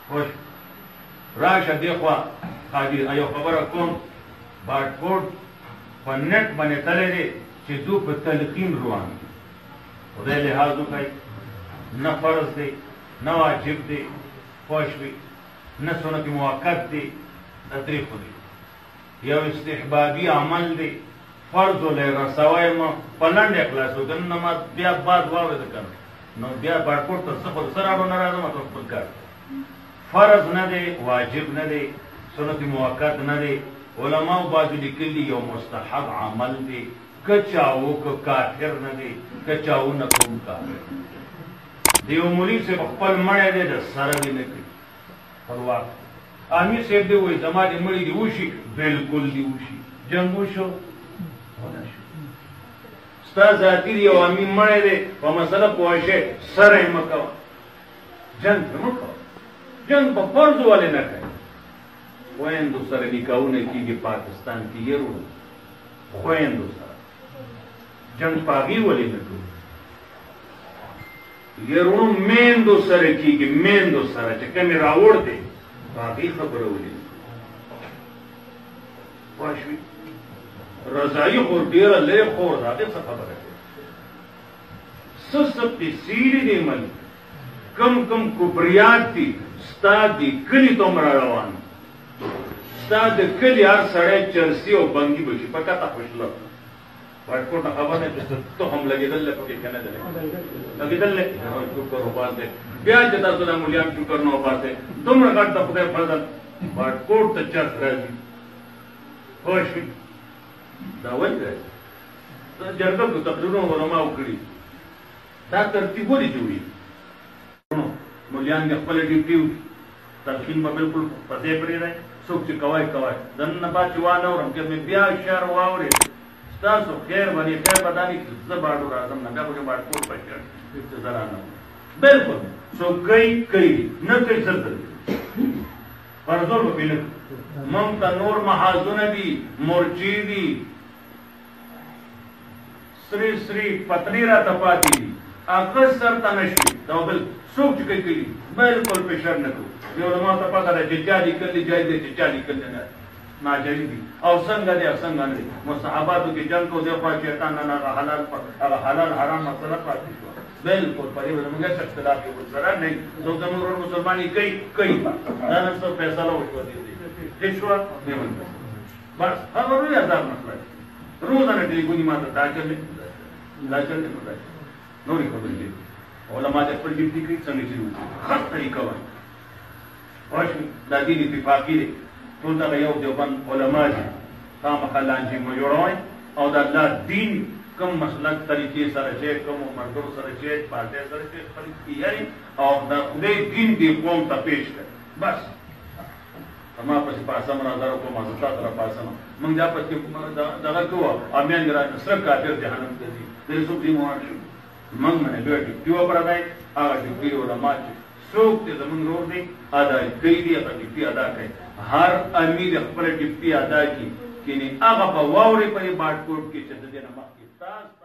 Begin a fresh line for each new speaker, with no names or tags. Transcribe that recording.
خوش راشه دې خوا حاجي یو خبره کوم باټکوټ په نټ باندې تللی دی چې دو په تلقین روان دي خدای لحاظ وکړئ نه فرض دی نه واجب دی پوه شوې نه سنت موقت دی دا درې خو دی یو استحبابي عمل دی فرض ولې رسوی ما په لنډ اخلاص وکړه نه ما بیا بعد واورېده که نو بیا باټکوټ ته زه خو څه راړو نه راځم ته خپل کار فرض نه دی واجب نه دی سنت موقت نه دی علماو بعضو لیکلي یو مستحب عمل دی که چاو که کافر نه دی که چاو نه کوم کافر د یو مولي صاحب خپل مړی دی د سره دې نه کوي خپلواک امیر صاحب دی وایي زما دې مړي دې وشي بلکل دې وشي جنګ وشو ونه شو ستا ذاتي دی یو امیر مړی دی په مسله پوه شئ سره یې مه کوه جنګ مه کوه جنګ په فرضو ولې نه کوي خویندو سره نکاحونه کېږي پاکستان کې یرونه خویندو سره جنګ په هغې ولې نه کوو یرونو میندو سره کېږي میندو سره چې کومې راوړ دی په هغې خبره ولې نه کوو پوه شوې رضایي خو ډېره لرې خور ده هغې څه خبره کوي څه څه پیسې دي ملک کم کم کفریات دي ستا دې کلي ته هم را روان ستا د کلي هر سړی چرسي او بنګي به شي په کته خوشله باټکوټ نه خبر نه چې تخم لګېدل دی پکې که نه دی لګېدل دی شکر وباسئ بیا چې تاسو د مولیان شکر نه وباسئ دومره غټ د خدای فضل باټکوټ ته چرس راځي پوه شوې دا ولې راځي جرګه کو تقریرونه علماو کړي دا ترتیب ولې جوړېږي مولیان خپله ډیوټي وکړي تلقین به بلکل په ځای پرېږدئ څوک چې کوی کوی د نن نه بعد چې وانه اورم که مې بیا شعر واورېد ستاسو خیر باندې خیر به دا نه چې زه باډو راځم نه بیا خو چې باټکوټ په شعر چې زه رانه بلکل څوک کوي کوي نه کوي زه درځي فرضول به پرې نه موږ ته نور محاذونه دي مورچې دي سرې سرې پتنې راته پاتې دي هغه سر ته نه شي دا بل څوک چې کوي کوي بلکل فشار نه کوو یو علما ته پته ده چې چا لیکلي جایز دی چې چا لیکلي نه ناجایز دي او څنګه دی او څنګه نه دي مصحباتو کې جنګ کو دی خوا شیطان نه هغه حلال حرام مسله پاتې شوه بلکل په دې باندې موږ هېڅ اختلاف یې ورسره نه وي څوک زموږ ورور مسلمان یې کوي دا نن څه فیصله وشوه دې شوه بس هغه لوی عذاب مسله ده روزانه ټلیفوني ما ته دا چلې نورې خبرې دي علما د خپل ډیوټي کوي څنګه چې وکړي ښه طریقه وایي پوه شوې دا دین اتفاقي دی ټول دغه یو دیوبند علما دي خامخا لانجې مه جوړوئ او د الله دین کوم مسلک طریقې سره چې کوم ملګرو سره چې پارټۍ سره چې خپل یعنې او د خدای دین دې قوم ته پیش کړي بس ما پسې پاسم راځه کوم زه تا سره پاسم موږ دا پسې دغه کوو امیان را سره کافر جهنم ته ځي دې څوک دې موږ شو موږ باندې بیا ډیوټي وپردی هغه ډیوټي علما چې څوک چې زموږ رور دی ادا کوي دي هغه ډیوټي ادا کوي هر امیر خپله ډیوټي ادا کړي کینې هغه به واوري په دې باټکوټ کې چې د دې نه مخکې تاسو